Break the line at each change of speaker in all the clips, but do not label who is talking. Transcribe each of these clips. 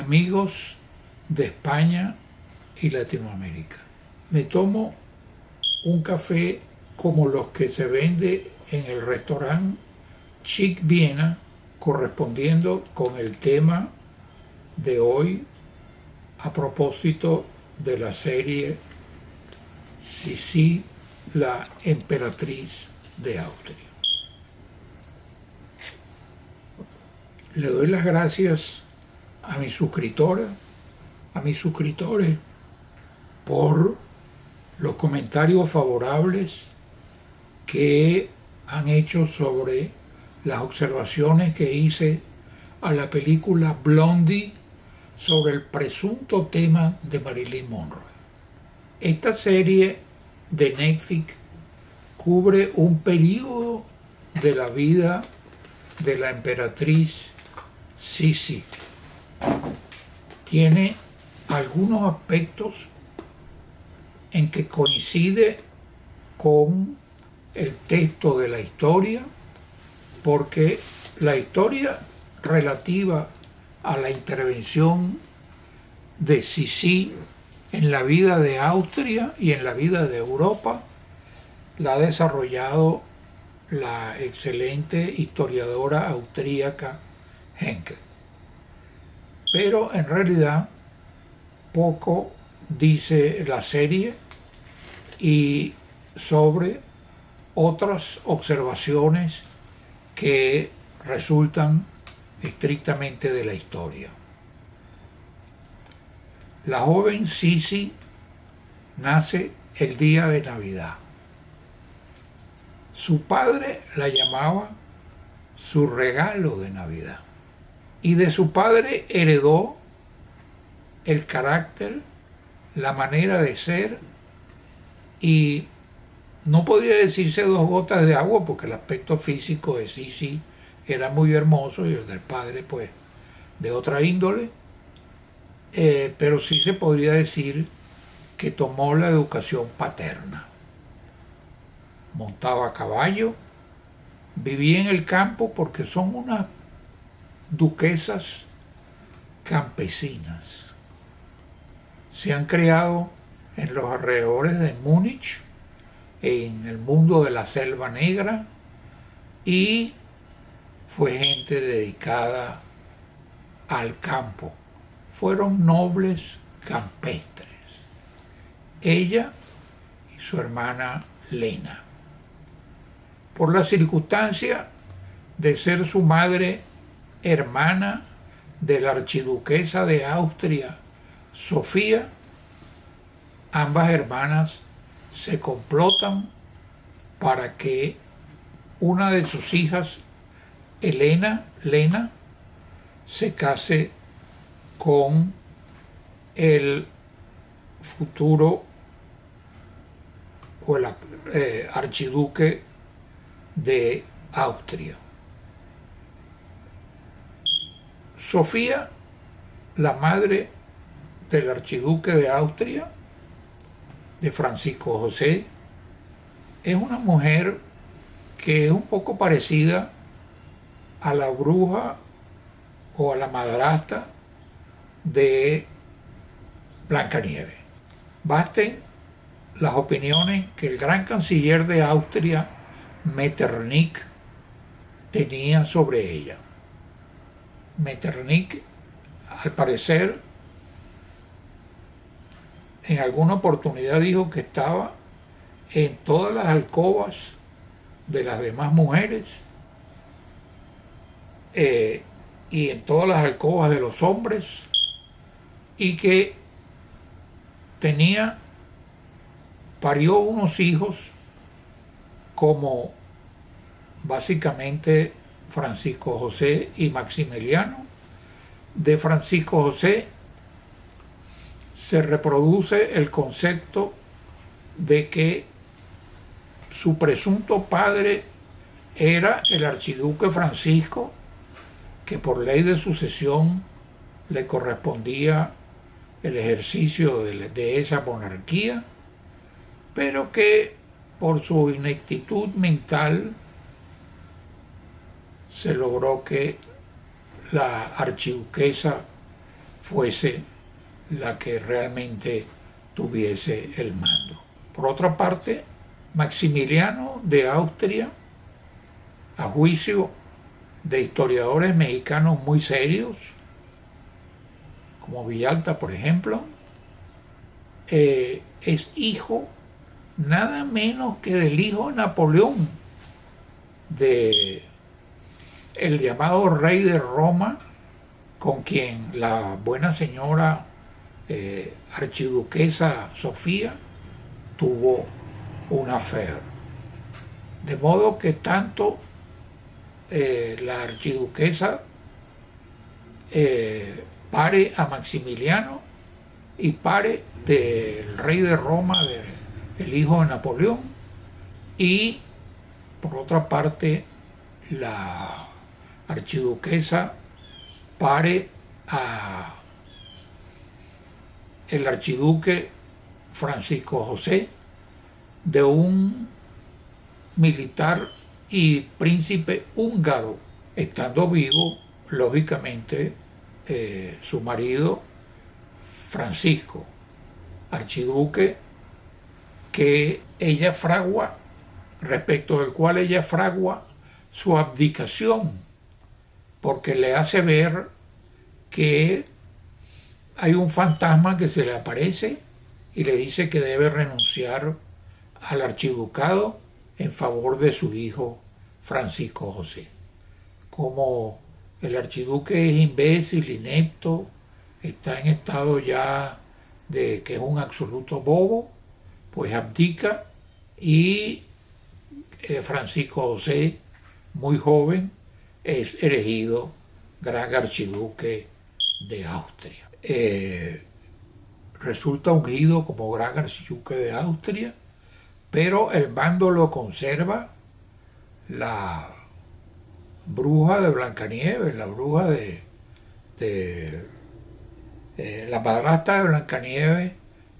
amigos de España y Latinoamérica. Me tomo un café como los que se vende en el restaurante Chic Viena, correspondiendo con el tema de hoy a propósito de la serie Sisi, la emperatriz de Austria. Le doy las gracias a mis suscriptoras, a mis suscriptores por los comentarios favorables que han hecho sobre las observaciones que hice a la película Blondie sobre el presunto tema de Marilyn Monroe. Esta serie de Netflix cubre un periodo de la vida de la emperatriz Sisi. Tiene algunos aspectos en que coincide con el texto de la historia, porque la historia relativa a la intervención de Sisi en la vida de Austria y en la vida de Europa la ha desarrollado la excelente historiadora austríaca Henke. Pero en realidad poco dice la serie y sobre otras observaciones que resultan estrictamente de la historia. La joven Sisi nace el día de Navidad. Su padre la llamaba su regalo de Navidad. Y de su padre heredó el carácter, la manera de ser, y no podría decirse dos gotas de agua porque el aspecto físico de Sisi era muy hermoso y el del padre pues de otra índole, pero sí se podría decir que tomó la educación paterna. Montaba a caballo, vivía en el campo porque son unas duquesas campesinas. Se han creado en los alrededores de Múnich, en el mundo de la Selva Negra, y fue gente dedicada al campo. Fueron nobles campestres. Ella y su hermana Lena. Por la circunstancia de ser su madre hermana de la archiduquesa de Austria, Sofía, ambas hermanas se complotan para que una de sus hijas, Lena, se case con el futuro o el archiduque de Austria. Sofía, la madre del archiduque de Austria, de Francisco José, es una mujer que es un poco parecida a la bruja o a la madrastra de Blancanieves. Basten las opiniones que el gran canciller de Austria, Metternich, tenía sobre ella. Metternich, al parecer, en alguna oportunidad dijo que estaba en todas las alcobas de las demás mujeres y en todas las alcobas de los hombres, y que parió unos hijos como básicamente Francisco José y Maximiliano. De Francisco José se reproduce el concepto de que su presunto padre era el archiduque Francisco, que por ley de sucesión le correspondía el ejercicio de esa monarquía, pero que por su ineptitud mental se logró que la archiduquesa fuese la que realmente tuviese el mando. Por otra parte, Maximiliano de Austria, a juicio de historiadores mexicanos muy serios, como Villalta, por ejemplo, es hijo nada menos que del hijo de Napoleón, de el llamado rey de Roma, con quien la buena señora archiduquesa Sofía tuvo una affair. De modo que tanto la archiduquesa pare a Maximiliano y pare del rey de Roma, el hijo de Napoleón, y por otra parte la archiduquesa pare a el archiduque Francisco José, de un militar y príncipe húngaro, estando vivo, lógicamente, su marido Francisco, archiduque, que ella fragua, respecto del cual ella fragua su abdicación, porque le hace ver que hay un fantasma que se le aparece y le dice que debe renunciar al archiducado en favor de su hijo Francisco José. Como el archiduque es imbécil, inepto, está en estado ya de que es un absoluto bobo, pues abdica y Francisco José, muy joven, es elegido gran archiduque de Austria. Resulta ungido como gran archiduque de Austria, pero el mando lo conserva la bruja de Blancanieves, la bruja de la madrastra de Blancanieves,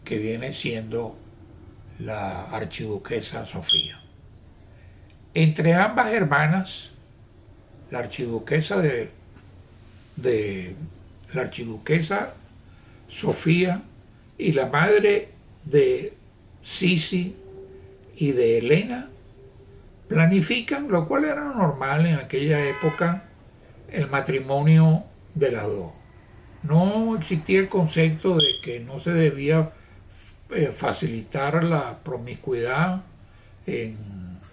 que viene siendo la archiduquesa Sofía. Entre ambas hermanas, la archiduquesa la archiduquesa Sofía y la madre de Sisi y de Elena, planifican, lo cual era normal en aquella época, el matrimonio de las dos. No existía el concepto de que no se debía facilitar la promiscuidad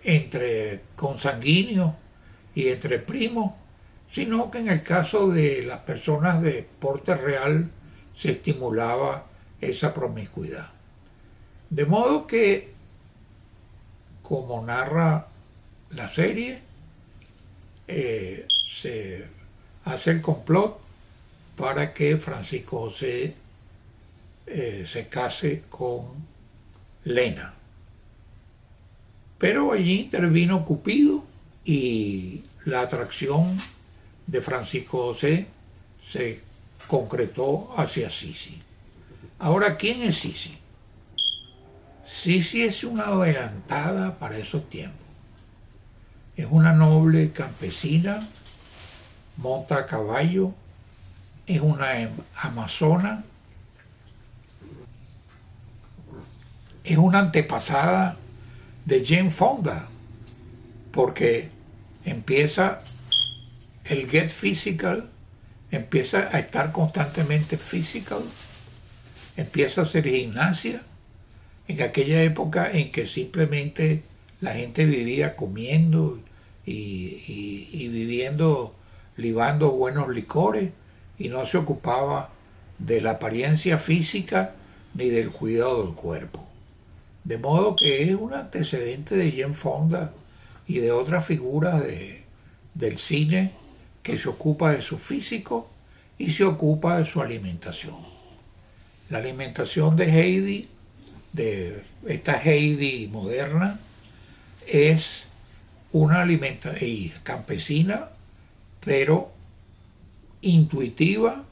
entre consanguíneos y entre primos, sino que en el caso de las personas de porte real se estimulaba esa promiscuidad. De modo que, como narra la serie, se hace el complot para que Francisco José se case con Lena. Pero allí intervino Cupido y la atracción de Francisco José se concretó hacia Sisi. Ahora, ¿quién es Sisi? Sisi es una adelantada para esos tiempos. Es una noble campesina, monta a caballo, es una amazona, es una antepasada de Jane Fonda, porque empieza el get physical, empieza a estar constantemente physical, empieza a hacer gimnasia, en aquella época en que simplemente la gente vivía comiendo y viviendo, libando buenos licores, y no se ocupaba de la apariencia física ni del cuidado del cuerpo. De modo que es un antecedente de Jane Fonda y de otras figuras del cine que se ocupa de su físico y se ocupa de su alimentación. La alimentación de Heidi, de esta Heidi moderna, es una alimentación campesina, pero intuitiva,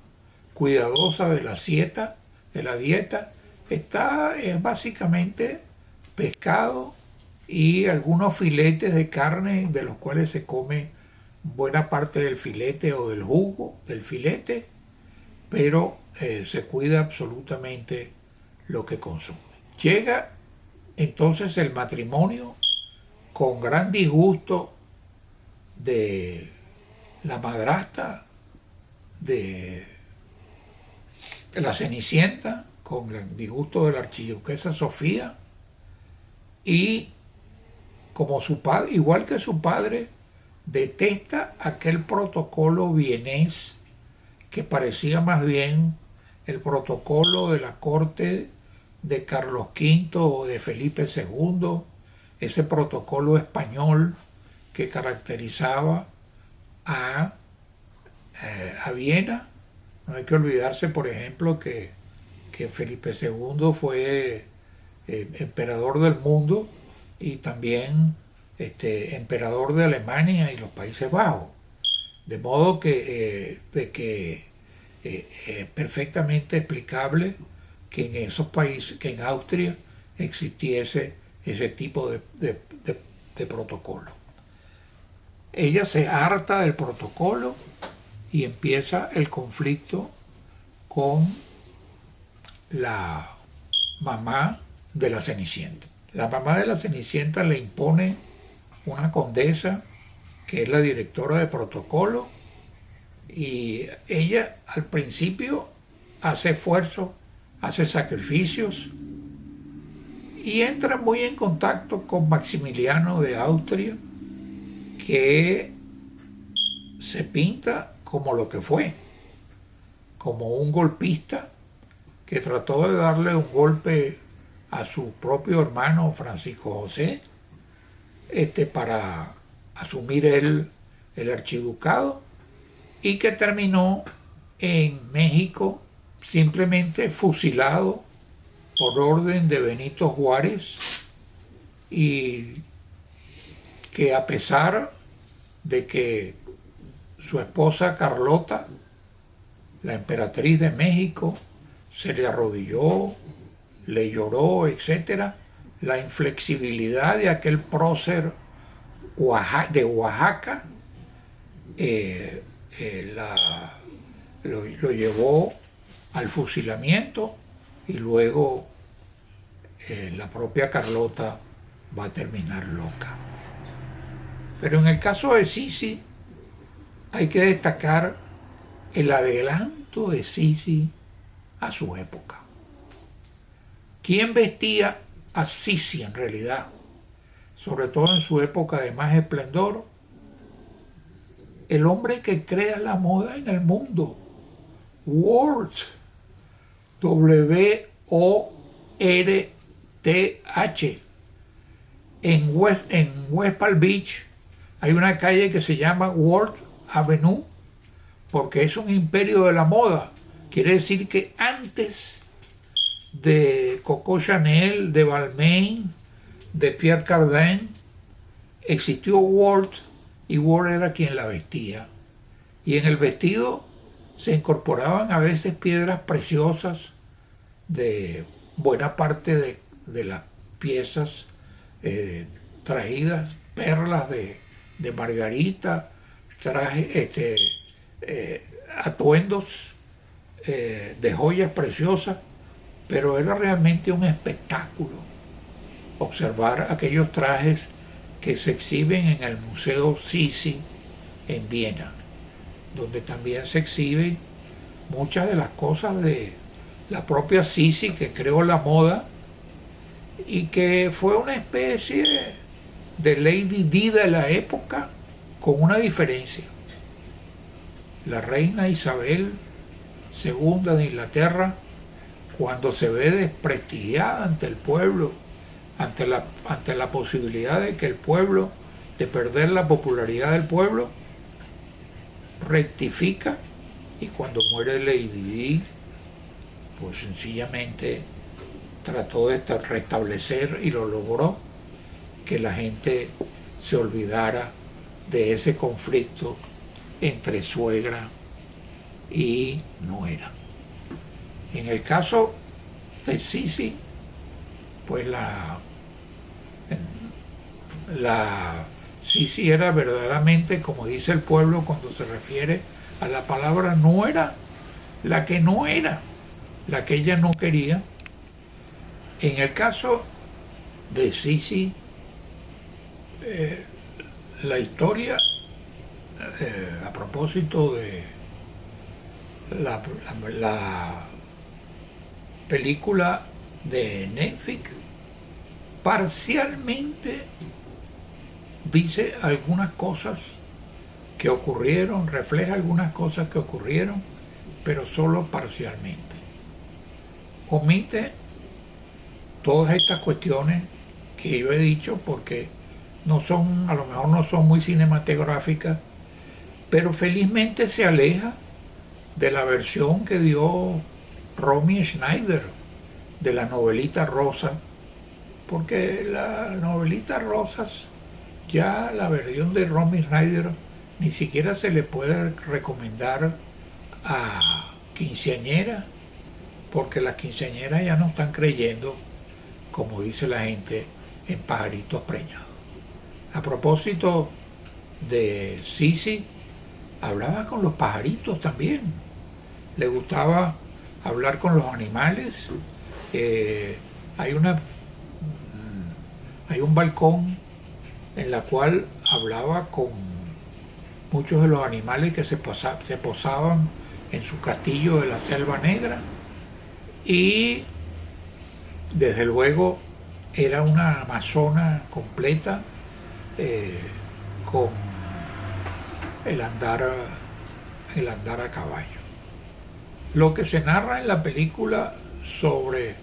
cuidadosa de la dieta. Es básicamente pescado y algunos filetes de carne, de los cuales se come buena parte del filete o del jugo del filete, pero se cuida absolutamente lo que consume. Llega entonces el matrimonio con gran disgusto de la madrastra de la Cenicienta, con el disgusto de la archiduquesa Sofía, y como su padre, igual que su padre, detesta aquel protocolo vienés que parecía más bien el protocolo de la corte de Carlos V o de Felipe II, ese protocolo español que caracterizaba a Viena. No hay que olvidarse, por ejemplo, que Felipe II fue emperador del mundo y también emperador de Alemania y los Países Bajos. De modo que es perfectamente explicable que en esos países, que en Austria existiese ese tipo de protocolo. Ella se harta del protocolo y empieza el conflicto con la mamá de la Cenicienta. La mamá de la Cenicienta le impone una condesa que es la directora de protocolo, y ella al principio hace esfuerzos, hace sacrificios y entra muy en contacto con Maximiliano de Austria, que se pinta como lo que fue, como un golpista que trató de darle un golpe a su propio hermano Francisco José, para asumir él el archiducado, y que terminó en México simplemente fusilado por orden de Benito Juárez, y que a pesar de que su esposa Carlota, la emperatriz de México, se le arrodilló, le lloró, etc., la inflexibilidad de aquel prócer de Oaxaca lo llevó al fusilamiento, y luego la propia Carlota va a terminar loca. Pero en el caso de Sisi hay que destacar el adelanto de Sisi a su época. ¿Quién vestía a Sisi en realidad? Sobre todo en su época de más esplendor, el hombre que crea la moda en el mundo, Worth, W-O-R-T-H. En West Palm Beach hay una calle que se llama Worth Avenue, porque es un imperio de la moda. Quiere decir que antes de Coco Chanel, de Balmain, de Pierre Cardin, existió Worth, y Worth era quien la vestía. Y en el vestido se incorporaban a veces piedras preciosas de buena parte de las piezas traídas, perlas de margarita, atuendos de joyas preciosas, pero era realmente un espectáculo observar aquellos trajes que se exhiben en el Museo Sisi en Viena, donde también se exhiben muchas de las cosas de la propia Sisi, que creó la moda y que fue una especie de Lady Di de la época, con una diferencia. La reina Isabel II de Inglaterra, cuando se ve desprestigiada ante el pueblo, ante la posibilidad de que el pueblo, de perder la popularidad del pueblo, rectifica, y cuando muere Lady Di, pues sencillamente trató de restablecer, y lo logró, que la gente se olvidara de ese conflicto entre suegra y nuera. En el caso de Sisi, pues la Sisi era verdaderamente, como dice el pueblo cuando se refiere a la palabra nuera, la que no era, la que ella no quería. En el caso de Sisi, la historia, a propósito de la película de Netflix, parcialmente dice algunas cosas que ocurrieron, refleja algunas cosas que ocurrieron, pero solo parcialmente. Omite todas estas cuestiones que yo he dicho porque no son, a lo mejor no son muy cinematográficas, pero felizmente se aleja de la versión que dio Romy Schneider de la novelita rosa, porque la novelita rosas, ya la versión de Romy Schneider ni siquiera se le puede recomendar a quinceañeras, porque las quinceañeras ya no están creyendo, como dice la gente, en pajaritos preñados. A propósito de Sisi, hablaba con los pajaritos también. Le gustaba hablar con los animales. Hay un balcón en la cual hablaba con muchos de los animales que se posaban en su castillo de la Selva Negra, y desde luego era una amazona completa, con el andar a caballo. Lo que se narra en la película sobre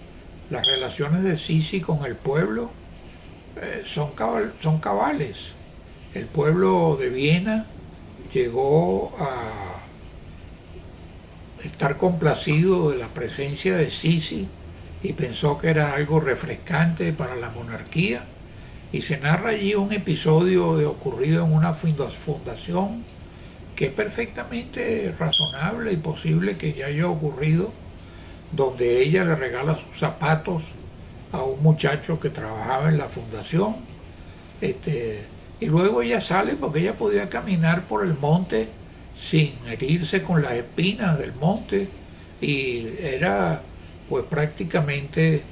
las relaciones de Sisi con el pueblo son cabales. El pueblo de Viena llegó a estar complacido de la presencia de Sisi y pensó que era algo refrescante para la monarquía, y se narra allí un episodio ocurrido en una fundación que es perfectamente razonable y posible que ya haya ocurrido, donde ella le regala sus zapatos a un muchacho que trabajaba en la fundación, y luego ella sale porque ella podía caminar por el monte sin herirse con las espinas del monte, y era pues prácticamente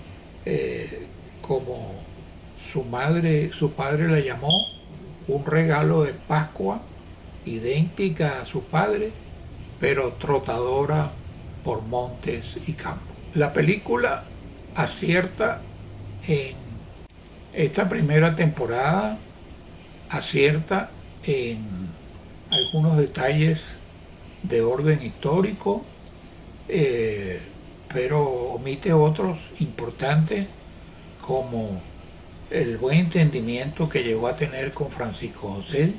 como su padre la llamó, un regalo de Pascua, idéntica a su padre, pero trotadora por montes y campos. La película acierta en esta primera temporada, acierta en algunos detalles de orden histórico, pero omite otros importantes, como el buen entendimiento que llegó a tener con Francisco José,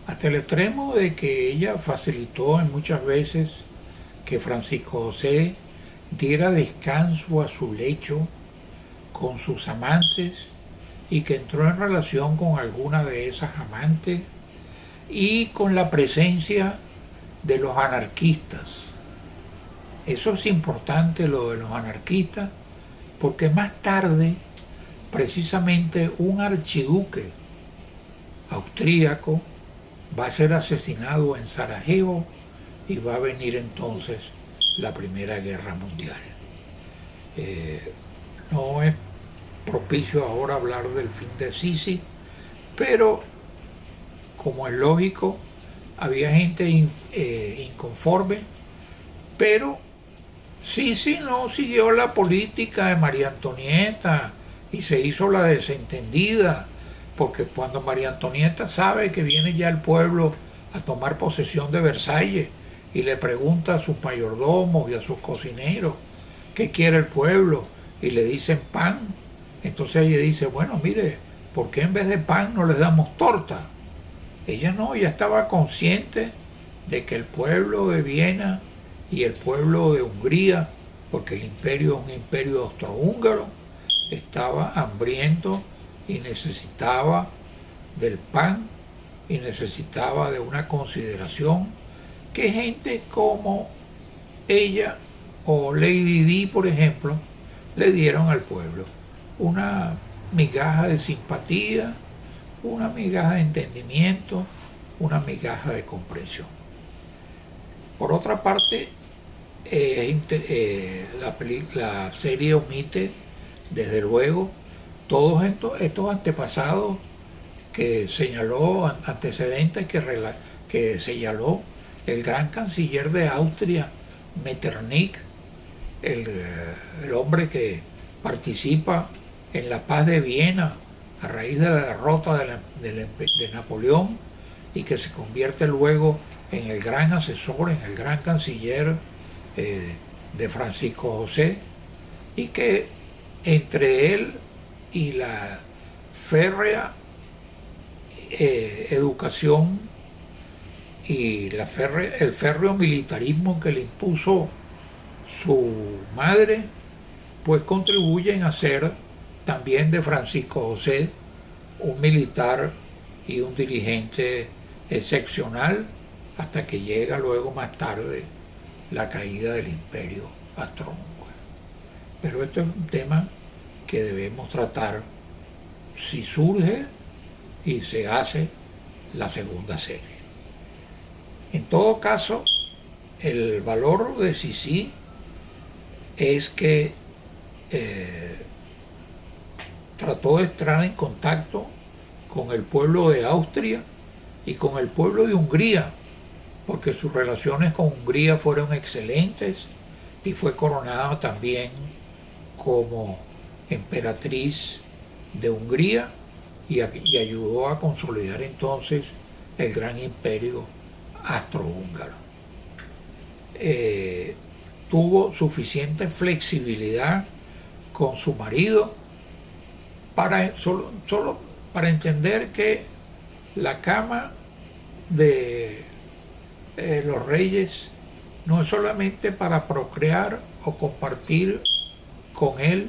hasta el extremo de que ella facilitó en muchas veces que Francisco José diera descanso a su lecho con sus amantes, y que entró en relación con alguna de esas amantes, y con la presencia de los anarquistas. Eso es importante, lo de los anarquistas, porque más tarde precisamente un archiduque austríaco va a ser asesinado en Sarajevo, y va a venir entonces la Primera Guerra Mundial. No es propicio ahora hablar del fin de Sisi, pero como es lógico, había gente inconforme, pero Sisi no siguió la política de María Antonieta y se hizo la desentendida, porque cuando María Antonieta sabe que viene ya el pueblo a tomar posesión de Versalles y le pregunta a sus mayordomos y a sus cocineros qué quiere el pueblo, y le dicen pan, entonces ella dice, bueno, mire, ¿por qué en vez de pan no les damos torta? Ella no, ella estaba consciente de que el pueblo de Viena y el pueblo de Hungría, porque el imperio es un imperio austrohúngaro, estaba hambriento y necesitaba del pan, y necesitaba de una consideración que gente como ella o Lady Di, por ejemplo, le dieron al pueblo. Una migaja de simpatía, una migaja de entendimiento, una migaja de comprensión. Por otra parte, la serie omite, desde luego, todos estos antepasados que señaló, antecedentes que señaló el gran canciller de Austria, Metternich, el hombre que participa en la paz de Viena a raíz de la derrota de Napoleón, y que se convierte luego en el gran asesor, en el gran canciller de Francisco José, y que entre él y la férrea educación y el férreo militarismo que le impuso su madre, pues contribuyen a ser también de Francisco José un militar y un dirigente excepcional, hasta que llega luego más tarde la caída del imperio austrohúngaro. Pero esto es un tema que debemos tratar si surge y se hace la segunda serie. En todo caso, el valor de Sisi es que trató de entrar en contacto con el pueblo de Austria y con el pueblo de Hungría, porque sus relaciones con Hungría fueron excelentes, y fue coronada también como emperatriz de Hungría, y ayudó a consolidar entonces el gran imperio austrohúngaro. Tuvo suficiente flexibilidad con su marido solo para entender que la cama de los reyes no es solamente para procrear o compartir con él,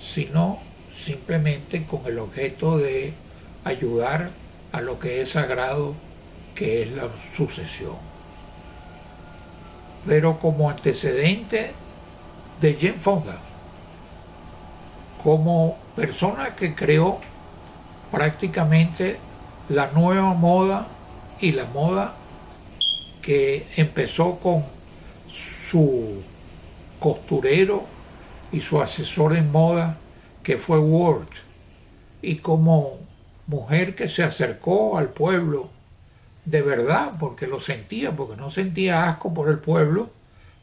sino simplemente con el objeto de ayudar a lo que es sagrado, que es la sucesión. Pero como antecedente de Jane Fonda, como persona que creó prácticamente la nueva moda, y la moda que empezó con su costurero y su asesor en moda, que fue Ward, y como mujer que se acercó al pueblo de verdad, porque lo sentía, porque no sentía asco por el pueblo,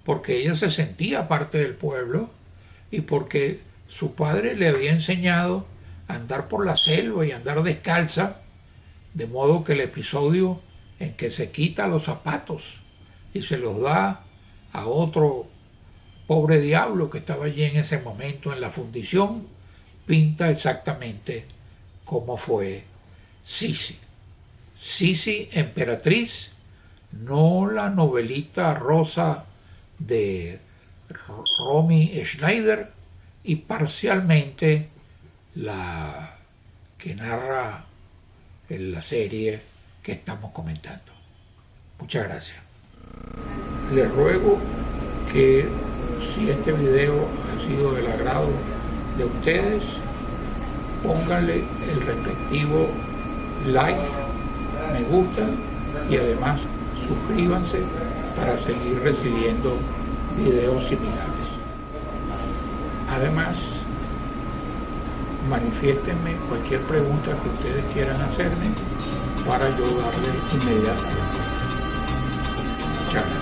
porque ella se sentía parte del pueblo, y porque su padre le había enseñado a andar por la selva y andar descalza, de modo que el episodio en que se quita los zapatos y se los da a otro pobre diablo que estaba allí en ese momento en la fundición, pinta exactamente cómo fue Sisi. Sisi, emperatriz, no la novelita rosa de Romy Schneider, y parcialmente la que narra en la serie que estamos comentando. Muchas gracias. Les ruego que, si este video ha sido del agrado de ustedes, pónganle el respectivo like, me gusta, y además suscríbanse para seguir recibiendo videos similares. Además, manifiéstenme cualquier pregunta que ustedes quieran hacerme para yo darle inmediatamente. Muchas gracias.